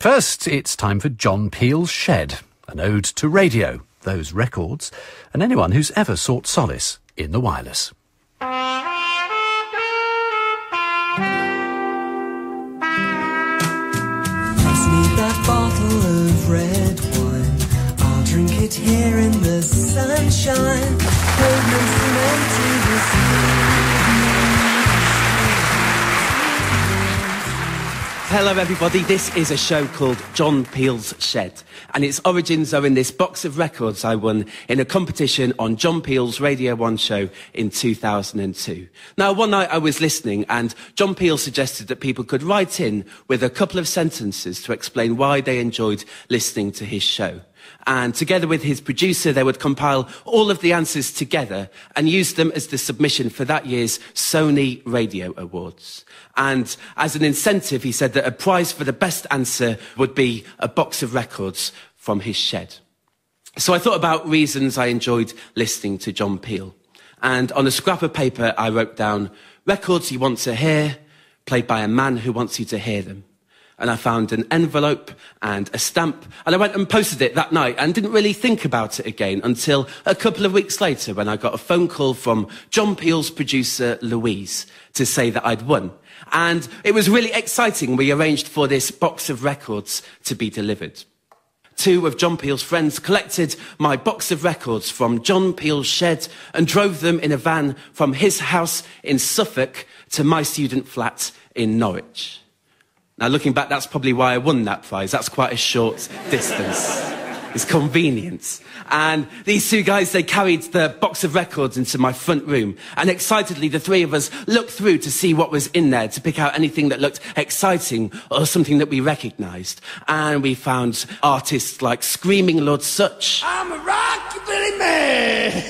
First, it's time for John Peel's Shed, an ode to radio, those records, and anyone who's ever sought solace in the wireless. Pass me that bottle of red wine. I'll drink it here in the sunshine. Pavement cement to the sea. Hello everybody, this is a show called John Peel's Shed, and its origins are in this box of records I won in a competition on John Peel's Radio 1 show in 2002. Now, one night I was listening and John Peel suggested that people could write in with a couple of sentences to explain why they enjoyed listening to his show. And together with his producer, they would compile all of the answers together and use them as the submission for that year's Sony Radio Awards. And as an incentive, he said that a prize for the best answer would be a box of records from his shed. So I thought about reasons I enjoyed listening to John Peel. And on a scrap of paper, I wrote down records you want to hear, played by a man who wants you to hear them. And I found an envelope and a stamp, and I went and posted it that night and didn't really think about it again until a couple of weeks later when I got a phone call from John Peel's producer, Louise, to say that I'd won. And it was really exciting. We arranged for this box of records to be delivered. Two of John Peel's friends collected my box of records from John Peel's shed and drove them in a van from his house in Suffolk to my student flat in Norwich. Now, looking back, that's probably why I won that prize. That's quite a short distance. It's convenient. And these two guys, they carried the box of records into my front room. And excitedly, the three of us looked through to see what was in there, to pick out anything that looked exciting or something that we recognised. And we found artists like Screaming Lord Sutch. I'm a rockabilly man.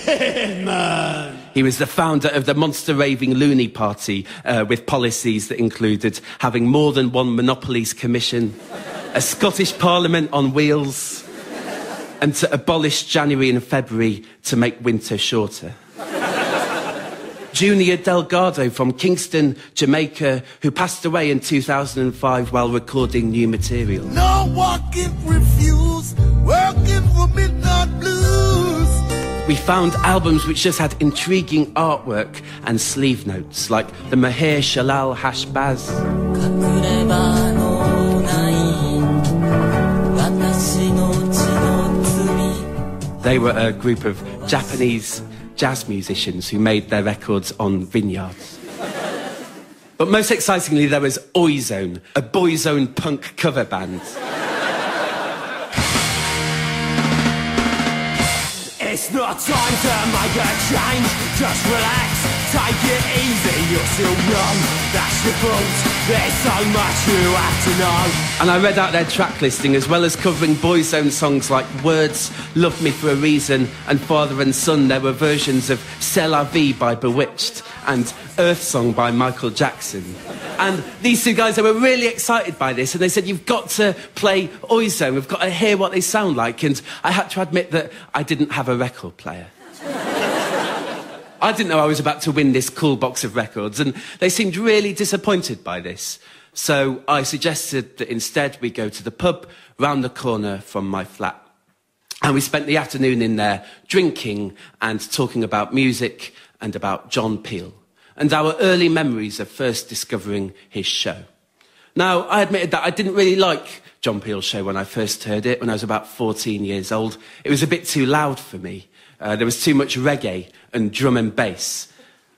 He was the founder of the Monster Raving Loony Party, with policies that included having more than one monopolies commission, a Scottish Parliament on wheels, and to abolish January and February to make winter shorter. Junior Delgado from Kingston, Jamaica, who passed away in 2005 while recording new material. No walking refuse, working for midnight blues. We found albums which just had intriguing artwork and sleeve notes, like the Mahir Shalal Hashbaz. They were a group of Japanese jazz musicians who made their records on vineyards. But most excitingly, there was Oizone, a boyzone punk cover band. It's not time to make a change, just relax, take it easy, you're still young, that's the fault, there's so much you have to know. And I read out their track listing, as well as covering boyzone songs like Words, Love Me For A Reason, and Father and Son. There were versions of C'est La Vie by Bewitched and Earth Song by Michael Jackson. And these two guys, they were really excited by this, and they said, you've got to play Oizone, we've got to hear what they sound like. And I had to admit that I didn't have a record player. I didn't know I was about to win this cool box of records, and they seemed really disappointed by this. So I suggested that instead we go to the pub round the corner from my flat. And we spent the afternoon in there drinking and talking about music and about John Peel and our early memories of first discovering his show. Now, I admitted that I didn't really like John Peel's show when I first heard it, when I was about 14 years old. It was a bit too loud for me. There was too much reggae and drum and bass.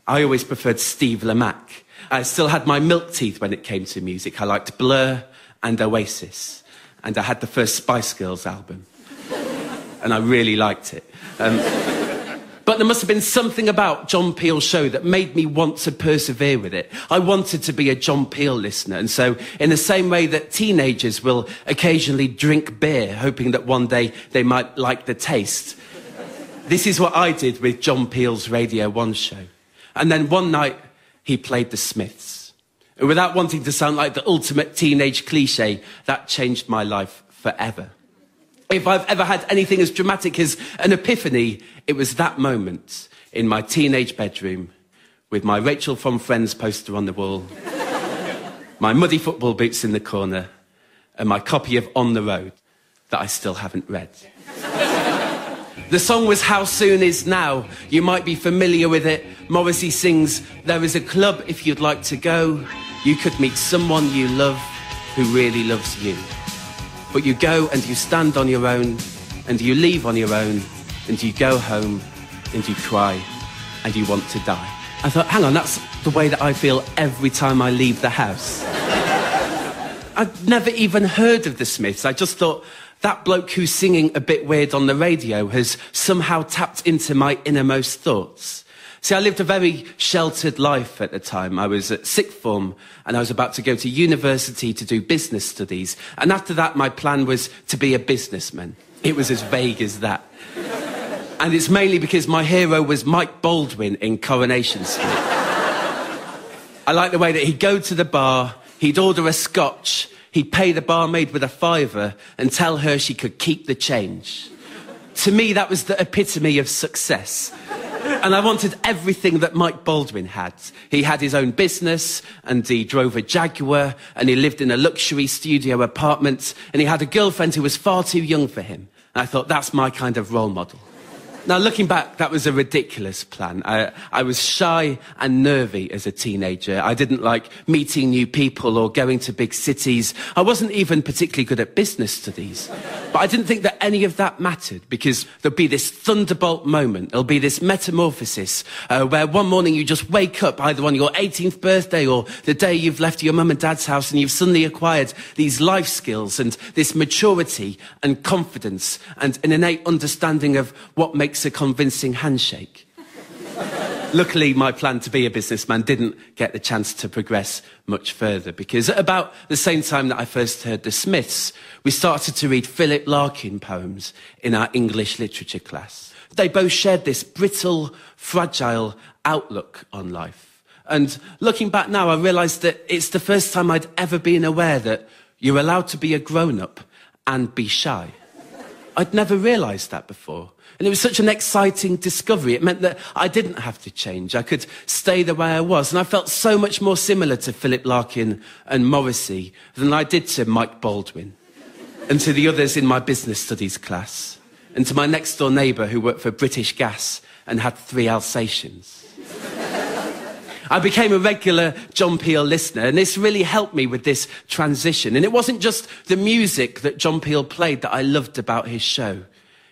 I always preferred Steve Lamacq. I still had my milk teeth when it came to music. I liked Blur and Oasis. And I had the first Spice Girls album. And I really liked it. But there must have been something about John Peel's show that made me want to persevere with it. I wanted to be a John Peel listener. And so, in the same way that teenagers will occasionally drink beer, hoping that one day they might like the taste, this is what I did with John Peel's Radio 1 show. And then one night, he played the Smiths. And without wanting to sound like the ultimate teenage cliche, that changed my life forever. If I've ever had anything as dramatic as an epiphany, it was that moment in my teenage bedroom with my Rachel from Friends poster on the wall, my muddy football boots in the corner, and my copy of On the Road that I still haven't read. The song was How Soon Is Now. You might be familiar with it. Morrissey sings, there is a club if you'd like to go. You could meet someone you love who really loves you. But you go and you stand on your own, and you leave on your own, and you go home, and you cry, and you want to die. I thought, hang on, that's the way that I feel every time I leave the house. I'd never even heard of the Smiths. I just thought, that bloke who's singing a bit weird on the radio has somehow tapped into my innermost thoughts. See, I lived a very sheltered life at the time. I was at sixth form and I was about to go to university to do business studies. And after that, my plan was to be a businessman. It was as vague as that. And it's mainly because my hero was Mike Baldwin in Coronation Street. I liked the way that he'd go to the bar, he'd order a scotch, he'd pay the barmaid with a £5 and tell her she could keep the change. To me, that was the epitome of success. And I wanted everything that Mike Baldwin had. He had his own business, and he drove a Jaguar, and he lived in a luxury studio apartment, and he had a girlfriend who was far too young for him. And I thought, that's my kind of role model. Now, looking back, that was a ridiculous plan. I was shy and nervy as a teenager. I didn't like meeting new people or going to big cities. I wasn't even particularly good at business studies. But I didn't think that any of that mattered, because there'll be this thunderbolt moment. There'll be this metamorphosis where one morning you just wake up either on your 18th birthday or the day you've left your mum and dad's house, and you've suddenly acquired these life skills and this maturity and confidence and an innate understanding of what makes a convincing handshake. Luckily, my plan to be a businessman didn't get the chance to progress much further, because at about the same time that I first heard the Smiths, we started to read Philip Larkin poems in our English literature class. They both shared this brittle, fragile outlook on life. And looking back now, I realised that it's the first time I'd ever been aware that you're allowed to be a grown-up and be shy. I'd never realised that before. And it was such an exciting discovery. It meant that I didn't have to change. I could stay the way I was. And I felt so much more similar to Philip Larkin and Morrissey than I did to Mike Baldwin, and to the others in my business studies class, and to my next door neighbour who worked for British Gas and had 3 Alsatians. I became a regular John Peel listener, and this really helped me with this transition. And it wasn't just the music that John Peel played that I loved about his show.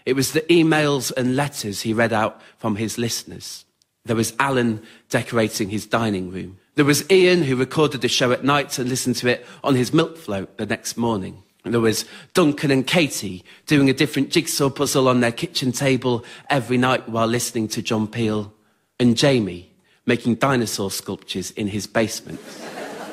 It was the emails and letters he read out from his listeners. There was Alan decorating his dining room. There was Ian, who recorded the show at night and listened to it on his milk float the next morning. And there was Duncan and Katie doing a different jigsaw puzzle on their kitchen table every night while listening to John Peel. And Jamie, making dinosaur sculptures in his basement.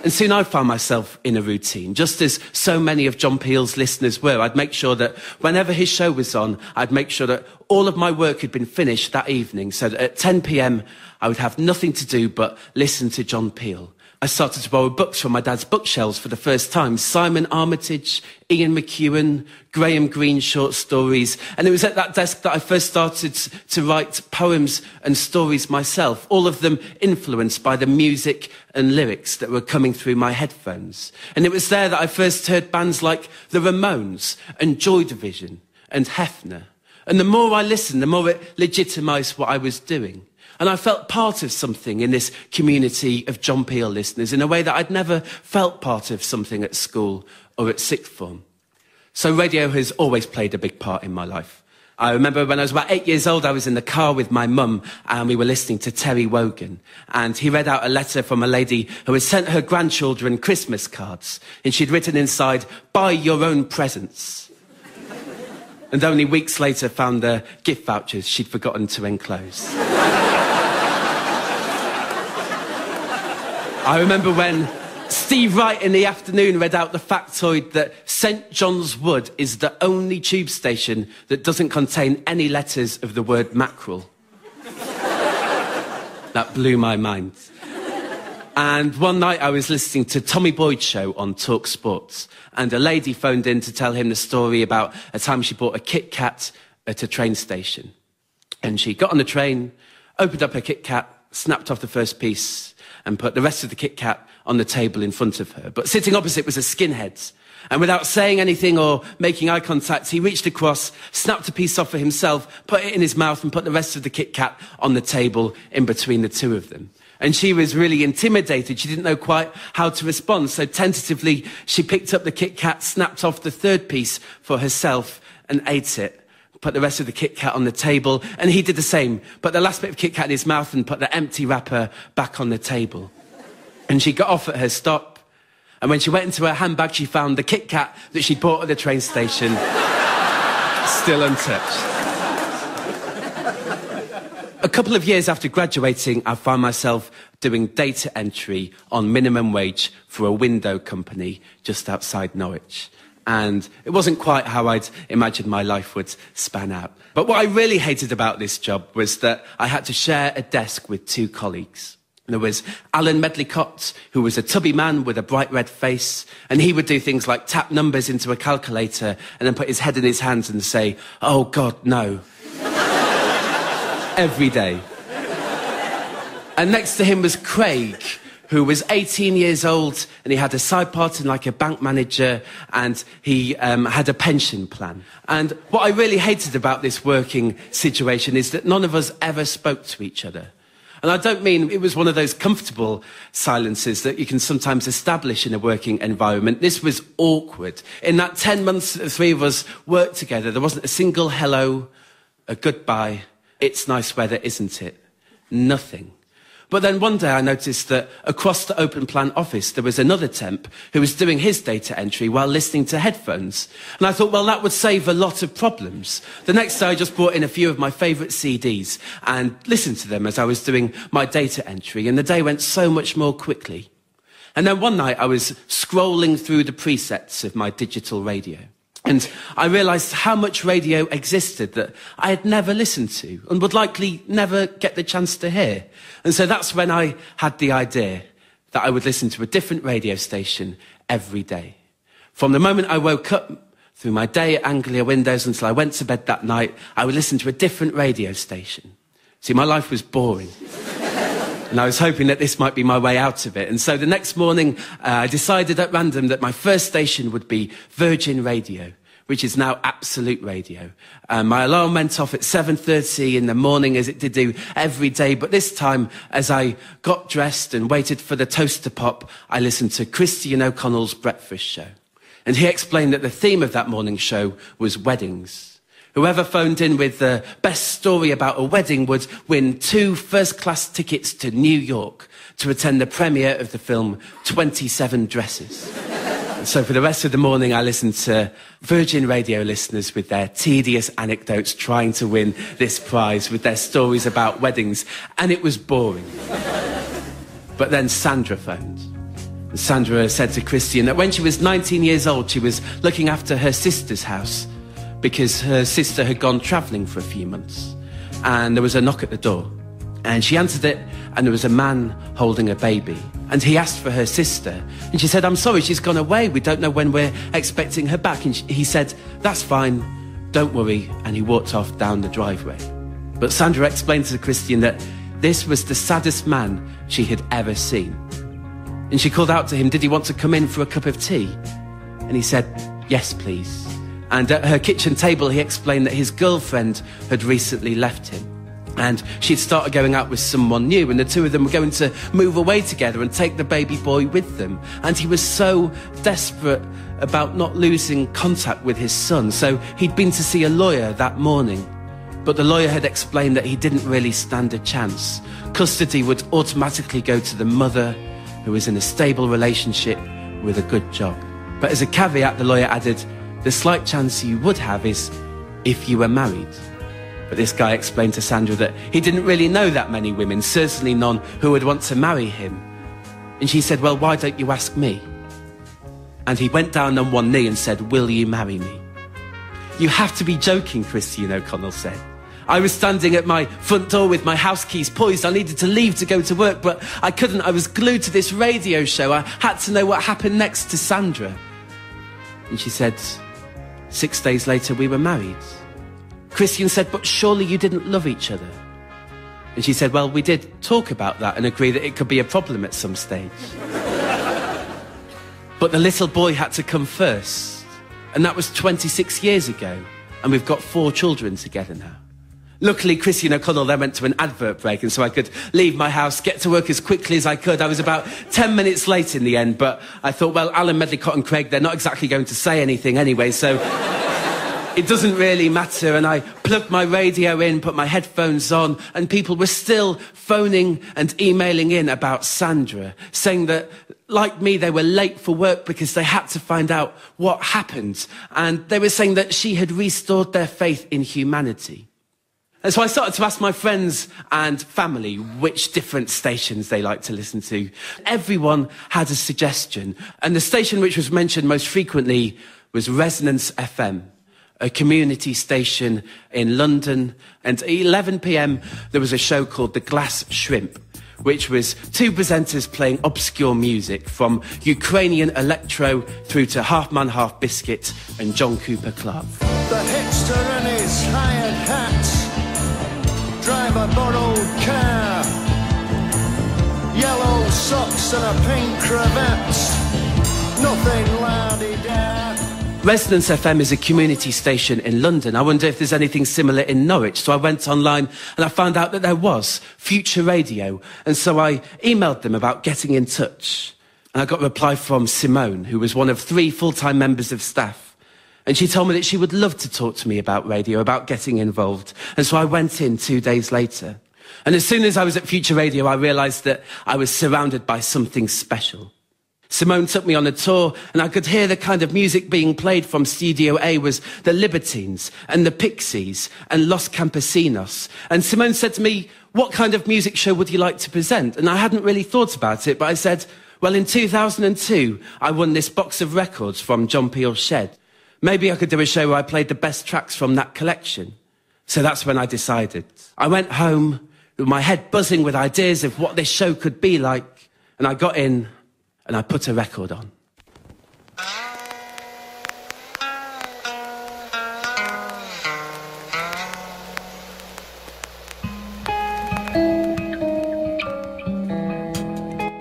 And soon I found myself in a routine, just as so many of John Peel's listeners were. I'd make sure that whenever his show was on, I'd make sure that all of my work had been finished that evening, so that at 10 p.m, I would have nothing to do but listen to John Peel. I started to borrow books from my dad's bookshelves for the first time. Simon Armitage, Ian McEwan, Graham Greene short stories. And it was at that desk that I first started to write poems and stories myself, all of them influenced by the music and lyrics that were coming through my headphones. And it was there that I first heard bands like the Ramones and Joy Division and Hefner. And the more I listened, the more it legitimised what I was doing. And I felt part of something in this community of John Peel listeners in a way that I'd never felt part of something at school or at sixth form. So radio has always played a big part in my life. I remember when I was about 8 years old, I was in the car with my mum and we were listening to Terry Wogan. And he read out a letter from a lady who had sent her grandchildren Christmas cards. And she'd written inside, "Buy your own presents." And only weeks later found the gift vouchers she'd forgotten to enclose. I remember when Steve Wright in the afternoon read out the factoid that St John's Wood is the only tube station that doesn't contain any letters of the word mackerel. That blew my mind. And one night I was listening to Tommy Boyd's show on Talk Sports, and a lady phoned in to tell him the story about a time she bought a Kit Kat at a train station. And she got on the train, opened up her Kit Kat, snapped off the first piece, and put the rest of the Kit Kat on the table in front of her. But sitting opposite was a skinhead. And without saying anything or making eye contact, he reached across, snapped a piece off for himself, put it in his mouth and put the rest of the Kit Kat on the table in between the two of them. And she was really intimidated. She didn't know quite how to respond. So tentatively, she picked up the Kit Kat, snapped off the third piece for herself and ate it. Put the rest of the Kit Kat on the table. And he did the same. Put the last bit of Kit Kat in his mouth and put the empty wrapper back on the table. And she got off at her stop. And when she went into her handbag, she found the Kit Kat that she'd bought at the train station, still untouched. A couple of years after graduating, I found myself doing data entry on minimum wage for a window company just outside Norwich. And it wasn't quite how I'd imagined my life would span out. But what I really hated about this job was that I had to share a desk with two colleagues. There was Alan Medlicott, who was a tubby man with a bright red face, and he would do things like tap numbers into a calculator and then put his head in his hands and say, "Oh, God, no." Every day. And next to him was Craig, who was 18 years old, and he had a side part in like a bank manager, and he had a pension plan. And what I really hated about this working situation is that none of us ever spoke to each other. And I don't mean it was one of those comfortable silences that you can sometimes establish in a working environment. This was awkward. In that 10 months that the three of us worked together, there wasn't a single hello, a goodbye, it's nice weather, isn't it? Nothing. But then one day I noticed that across the open plan office, there was another temp who was doing his data entry while listening to headphones. And I thought, well, that would save a lot of problems. The next day I just brought in a few of my favourite CDs and listened to them as I was doing my data entry. And the day went so much more quickly. And then one night I was scrolling through the presets of my digital radio. And I realised how much radio existed that I had never listened to and would likely never get the chance to hear. And so that's when I had the idea that I would listen to a different radio station every day. From the moment I woke up, through my day at Anglia windows until I went to bed that night, I would listen to a different radio station. See, my life was boring. And I was hoping that this might be my way out of it. And so the next morning, I decided at random that my first station would be Virgin Radio, which is now Absolute Radio. My alarm went off at 7:30 in the morning, as it did do every day. But this time, as I got dressed and waited for the toast to pop, I listened to Christian O'Connell's breakfast show. And he explained that the theme of that morning show was weddings. Whoever phoned in with the best story about a wedding would win 2 first-class tickets to New York to attend the premiere of the film 27 Dresses. And so for the rest of the morning, I listened to Virgin Radio listeners with their tedious anecdotes trying to win this prize with their stories about weddings, and it was boring. But then Sandra phoned. Sandra said to Christian that when she was 19 years old, she was looking after her sister's house because her sister had gone travelling for a few months. And there was a knock at the door. And she answered it, and there was a man holding a baby. And he asked for her sister. And she said, "I'm sorry, she's gone away. We don't know when we're expecting her back." And he said, "That's fine, don't worry." And he walked off down the driveway. But Sandra explained to Christian that this was the saddest man she had ever seen. And she called out to him, did he want to come in for a cup of tea? And he said, "Yes, please." And at her kitchen table, he explained that his girlfriend had recently left him. And she'd started going out with someone new, and the two of them were going to move away together and take the baby boy with them. And he was so desperate about not losing contact with his son. So he'd been to see a lawyer that morning. But the lawyer had explained that he didn't really stand a chance. Custody would automatically go to the mother, who was in a stable relationship with a good job. But as a caveat, the lawyer added, the slight chance you would have is if you were married. But this guy explained to Sandra that he didn't really know that many women, certainly none who would want to marry him. And she said, "Well, why don't you ask me?" And he went down on one knee and said, "Will you marry me?" "You have to be joking," Christian O'Connell said. "I was standing at my front door with my house keys poised. I needed to leave to go to work, but I couldn't. I was glued to this radio show. I had to know what happened next to Sandra." And she said, 6 days later, we were married. Christian said, "But surely you didn't love each other?" And she said, "Well, we did talk about that and agree that it could be a problem at some stage." But the little boy had to come first. And that was 26 years ago. And we've got 4 children together now. Luckily, Chrissy and O'Connell then went to an advert break, and so I could leave my house, get to work as quickly as I could. I was about 10 minutes late in the end, but I thought, well, Alan, Medlicott and Craig, they're not exactly going to say anything anyway, so it doesn't really matter. And I plugged my radio in, put my headphones on, and people were still phoning and emailing in about Sandra, saying that, like me, they were late for work because they had to find out what happened. And they were saying that she had restored their faith in humanity. And so I started to ask my friends and family which different stations they like to listen to. Everyone had a suggestion. And the station which was mentioned most frequently was Resonance FM, a community station in London. And at 11 p.m, there was a show called The Glass Shrimp, which was 2 presenters playing obscure music from Ukrainian electro through to Half Man, Half Biscuit and John Cooper Clarke. The hipster in his hired hat, drive a borrowed car, yellow socks and a pink cravat, nothing la-di-da. Resonance FM is a community station in London. I wonder if there's anything similar in Norwich. So I went online and I found out that there was Future Radio. And so I emailed them about getting in touch. And I got a reply from Simone, who was one of 3 full-time members of staff. And she told me that she would love to talk to me about radio, about getting involved. And so I went in 2 days later. And as soon as I was at Future Radio, I realised that I was surrounded by something special. Simone took me on a tour, and I could hear the kind of music being played from Studio A was the Libertines and the Pixies and Los Campesinos. And Simone said to me, what kind of music show would you like to present? And I hadn't really thought about it, but I said, well, in 2002, I won this box of records from John Peel's Shed. Maybe I could do a show where I played the best tracks from that collection. So that's when I decided. I went home with my head buzzing with ideas of what this show could be like, and I got in and I put a record on.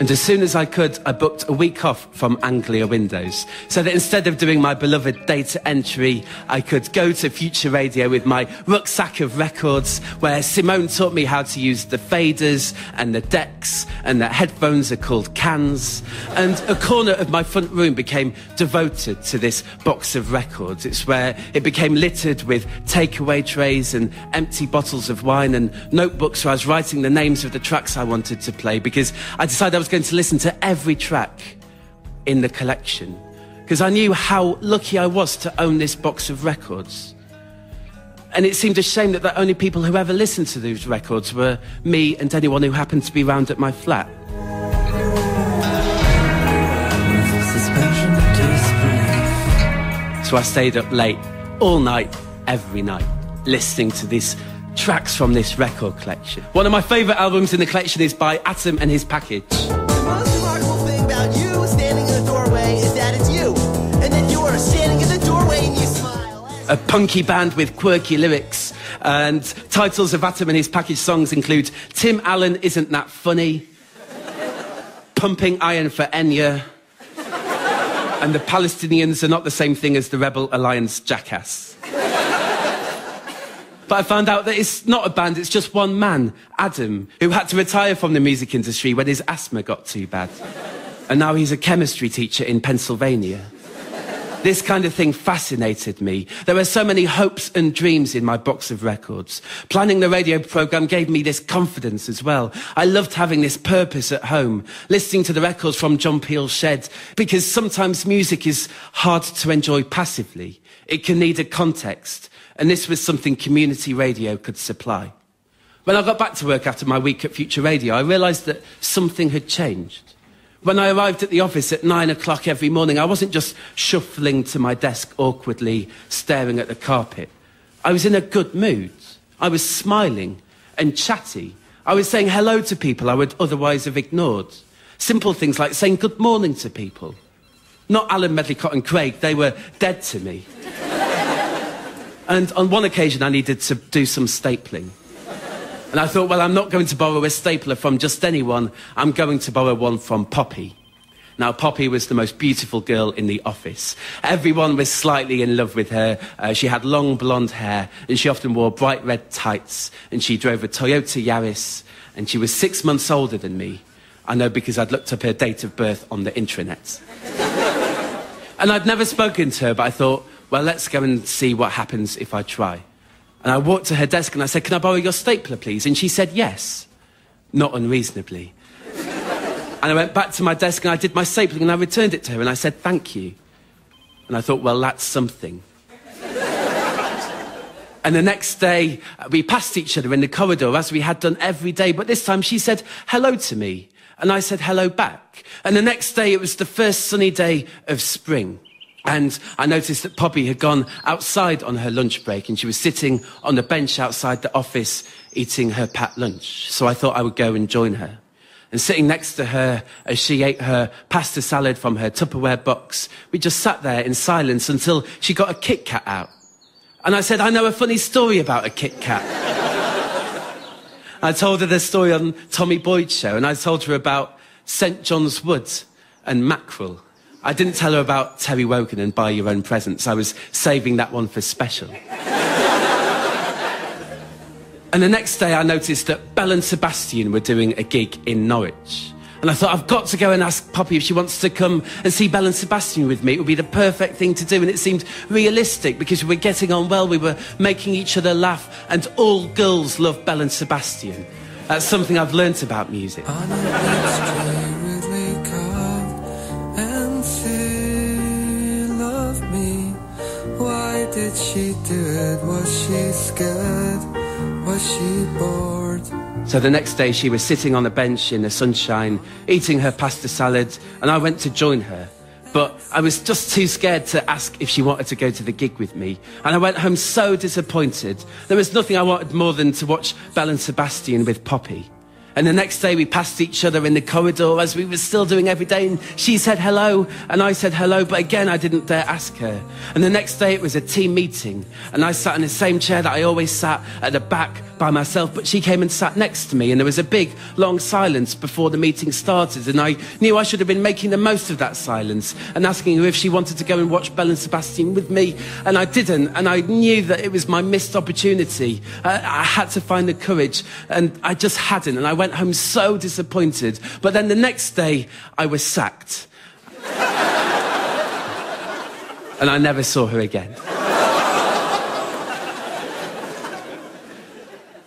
And as soon as I could, I booked a week off from Anglia Windows, so that instead of doing my beloved data entry, I could go to Future Radio with my rucksack of records, where Simone taught me how to use the faders and the decks, and that headphones are called cans. And a corner of my front room became devoted to this box of records. It's where it became littered with takeaway trays and empty bottles of wine and notebooks where I was writing the names of the tracks I wanted to play, because I decided I was going to listen to every track in the collection, because I knew how lucky I was to own this box of records. And it seemed a shame that the only people who ever listened to those records were me and anyone who happened to be round at my flat. So I stayed up late, all night, every night, listening to these tracks from this record collection. One of my favourite albums in the collection is by Atom and His Package. The most remarkable thing about you standing in the doorway is that it's you. And then you're standing in the doorway and you smile. A punky band with quirky lyrics. And titles of Atom and His Package songs include Tim Allen Isn't That Funny, Pumping Iron for Enya, and The Palestinians Are Not the Same Thing as the Rebel Alliance Jackass. But I found out that it's not a band, it's just one man, Adam, who had to retire from the music industry when his asthma got too bad. And now he's a chemistry teacher in Pennsylvania. This kind of thing fascinated me. There were so many hopes and dreams in my box of records. Planning the radio programme gave me this confidence as well. I loved having this purpose at home, listening to the records from John Peel's Shed, because sometimes music is hard to enjoy passively. It can need a context. And this was something community radio could supply. When I got back to work after my week at Future Radio, I realised that something had changed. When I arrived at the office at 9 o'clock every morning, I wasn't just shuffling to my desk awkwardly, staring at the carpet. I was in a good mood. I was smiling and chatty. I was saying hello to people I would otherwise have ignored. Simple things like saying good morning to people. Not Alan, Medlicott and Craig, they were dead to me. And on one occasion, I needed to do some stapling. And I thought, well, I'm not going to borrow a stapler from just anyone. I'm going to borrow one from Poppy. Now, Poppy was the most beautiful girl in the office. Everyone was slightly in love with her. She had long blonde hair, and she often wore bright red tights, and she drove a Toyota Yaris, and she was 6 months older than me. I know because I'd looked up her date of birth on the intranet. And I'd never spoken to her, but I thought, well, let's go and see what happens if I try. And I walked to her desk and I said, can I borrow your stapler, please? And she said yes, not unreasonably. And I went back to my desk and I did my stapling and I returned it to her and I said, thank you. And I thought, well, that's something. And the next day, we passed each other in the corridor as we had done every day, but this time she said hello to me. And I said hello back. And the next day, it was the first sunny day of spring. And I noticed that Poppy had gone outside on her lunch break and she was sitting on the bench outside the office eating her packed lunch. So I thought I would go and join her. And sitting next to her as she ate her pasta salad from her Tupperware box, we just sat there in silence until she got a Kit Kat out. And I said, I know a funny story about a Kit Kat. I told her the story on Tommy Boyd's show, and I told her about St. John's Wood and mackerel. I didn't tell her about Terry Wogan and Buy Your Own Presents. I was saving that one for special. And the next day I noticed that Belle and Sebastian were doing a gig in Norwich. And I thought, I've got to go and ask Poppy if she wants to come and see Belle and Sebastian with me. It would be the perfect thing to do. And it seemed realistic because we were getting on well. We were making each other laugh. And all girls love Belle and Sebastian. That's something I've learnt about music. On a beach tree really come and she loved me. Why did she do it? Was she scared? Was she bored? So the next day she was sitting on a bench in the sunshine, eating her pasta salad, and I went to join her. But I was just too scared to ask if she wanted to go to the gig with me. And I went home so disappointed. There was nothing I wanted more than to watch Belle and Sebastian with Poppy. And the next day we passed each other in the corridor as we were still doing every day, and she said hello and I said hello, but again I didn't dare ask her. And the next day it was a team meeting and I sat in the same chair that I always sat at the back by myself, but she came and sat next to me and there was a big long silence before the meeting started, and I knew I should have been making the most of that silence and asking her if she wanted to go and watch Belle and Sebastian with me, and I didn't, and I knew that it was my missed opportunity. I had to find the courage and I just hadn't, and I went home so disappointed. But then the next day I was sacked and I never saw her again.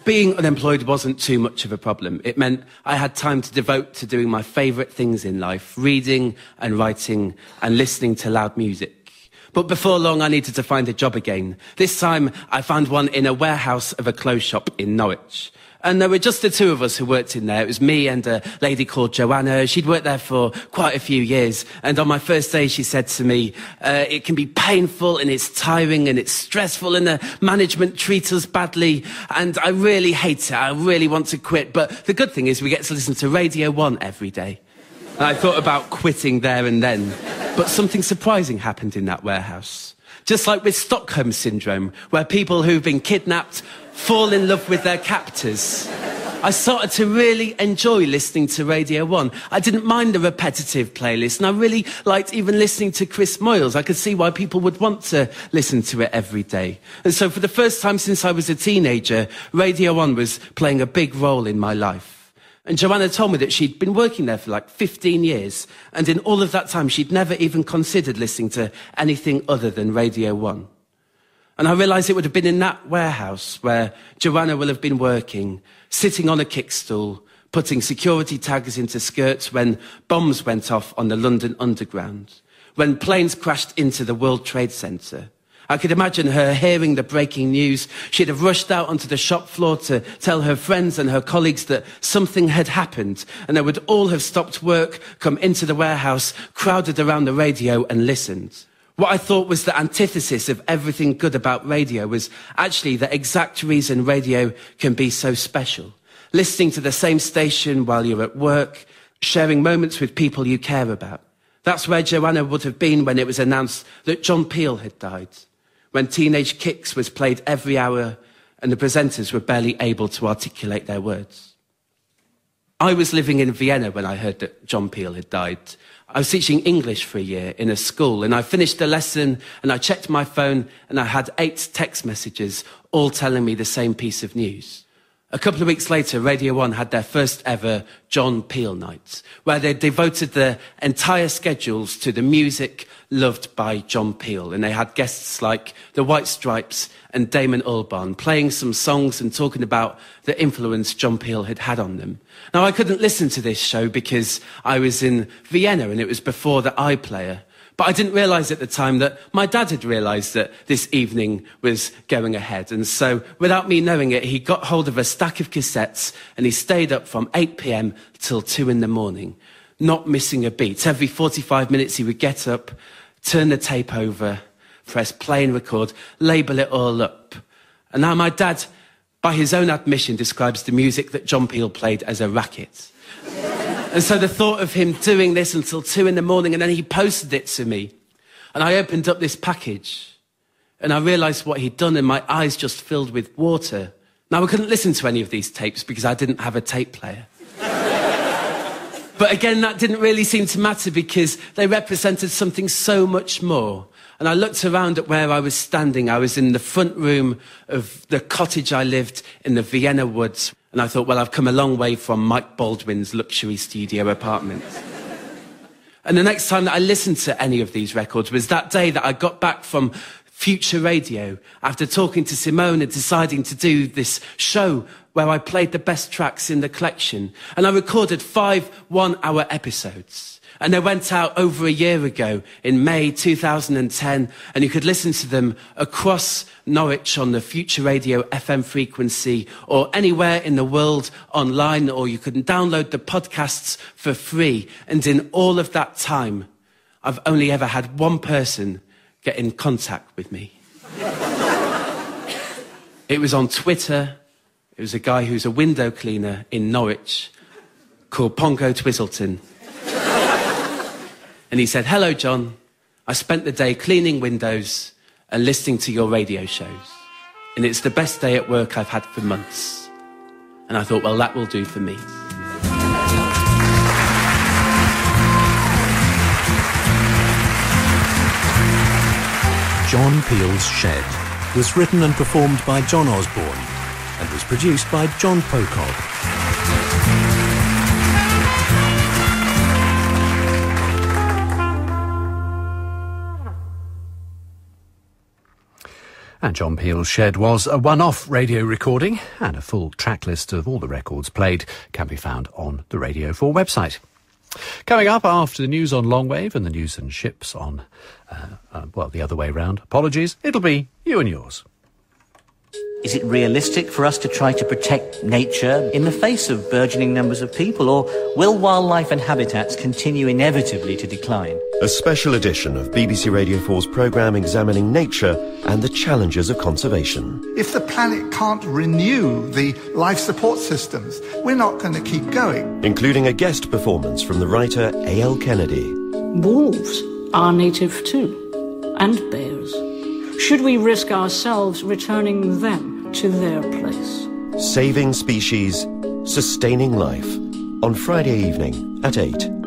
Being unemployed wasn't too much of a problem. It meant I had time to devote to doing my favourite things in life, reading and writing and listening to loud music. But before long, I needed to find a job again. This time, I found one in a warehouse of a clothes shop in Norwich. And there were just the two of us who worked in there. It was me and a lady called Joanna. She'd worked there for quite a few years. And on my first day, she said to me, it can be painful and it's tiring and it's stressful and the management treats us badly. And I really hate it. I really want to quit. But the good thing is we get to listen to Radio 1 every day. And I thought about quitting there and then. But something surprising happened in that warehouse. Just like with Stockholm Syndrome, where people who've been kidnapped fall in love with their captors. I started to really enjoy listening to Radio 1. I didn't mind the repetitive playlist, and I really liked even listening to Chris Moyles. I could see why people would want to listen to it every day. And so for the first time since I was a teenager, Radio 1 was playing a big role in my life. And Joanna told me that she'd been working there for like 15 years, and in all of that time she'd never even considered listening to anything other than Radio 1. And I realised it would have been in that warehouse where Joanna will have been working, sitting on a kickstool, putting security tags into skirts when bombs went off on the London Underground, when planes crashed into the World Trade Centre. I could imagine her hearing the breaking news. She'd have rushed out onto the shop floor to tell her friends and her colleagues that something had happened, and they would all have stopped work, come into the warehouse, crowded around the radio and listened. What I thought was the antithesis of everything good about radio was actually the exact reason radio can be so special. Listening to the same station while you're at work, sharing moments with people you care about. That's where Joanna would have been when it was announced that John Peel had died, when Teenage Kicks was played every hour and the presenters were barely able to articulate their words. I was living in Vienna when I heard that John Peel had died. I was teaching English for a year in a school, and I finished the lesson and I checked my phone and I had 8 text messages all telling me the same piece of news. A couple of weeks later, Radio 1 had their first ever John Peel night, where they devoted their entire schedules to the music loved by John Peel. And they had guests like the White Stripes and Damon Albarn playing some songs and talking about the influence John Peel had had on them. Now, I couldn't listen to this show because I was in Vienna and it was before the iPlayer. But I didn't realise at the time that my dad had realised that this evening was going ahead. And so, without me knowing it, he got hold of a stack of cassettes and he stayed up from 8 p.m. till 2 in the morning, not missing a beat. Every 45 minutes he would get up, turn the tape over, press play and record, label it all up. And now my dad, by his own admission, describes the music that John Peel played as a racket. And so the thought of him doing this until 2 in the morning, and then he posted it to me. And I opened up this package, and I realised what he'd done, and my eyes just filled with water. Now, I couldn't listen to any of these tapes because I didn't have a tape player. But again, that didn't really seem to matter because they represented something so much more. And I looked around at where I was standing. I was in the front room of the cottage I lived in the Vienna woods. And I thought, well, I've come a long way from Mike Baldwin's luxury studio apartment. And the next time that I listened to any of these records was that day that I got back from Future Radio after talking to Simone and deciding to do this show where I played the best tracks in the collection. And I recorded 5 one-hour episodes. And they went out over a year ago in May 2010, and you could listen to them across Norwich on the Future Radio FM frequency or anywhere in the world online, or you could download the podcasts for free. And in all of that time, I've only ever had one person get in contact with me. It was on Twitter. It was a guy who's a window cleaner in Norwich called Pongo Twizzleton. And he said, "Hello, John. I spent the day cleaning windows and listening to your radio shows. And it's the best day at work I've had for months." And I thought, well, that will do for me. John Peel's Shed was written and performed by John Osborne and was produced by John Pocock. And John Peel's Shed was a one-off radio recording, and a full track list of all the records played can be found on the Radio 4 website. Coming up after the news on Longwave and the news and ships on, the other way round, apologies, it'll be you and yours. Is it realistic for us to try to protect nature in the face of burgeoning numbers of people, or will wildlife and habitats continue inevitably to decline? A special edition of BBC Radio 4's programme examining nature and the challenges of conservation. If the planet can't renew the life support systems, we're not going to keep going. Including a guest performance from the writer A.L. Kennedy. Wolves are native too, and bears. Should we risk ourselves returning them to their place? Saving species, sustaining life. On Friday evening at 8.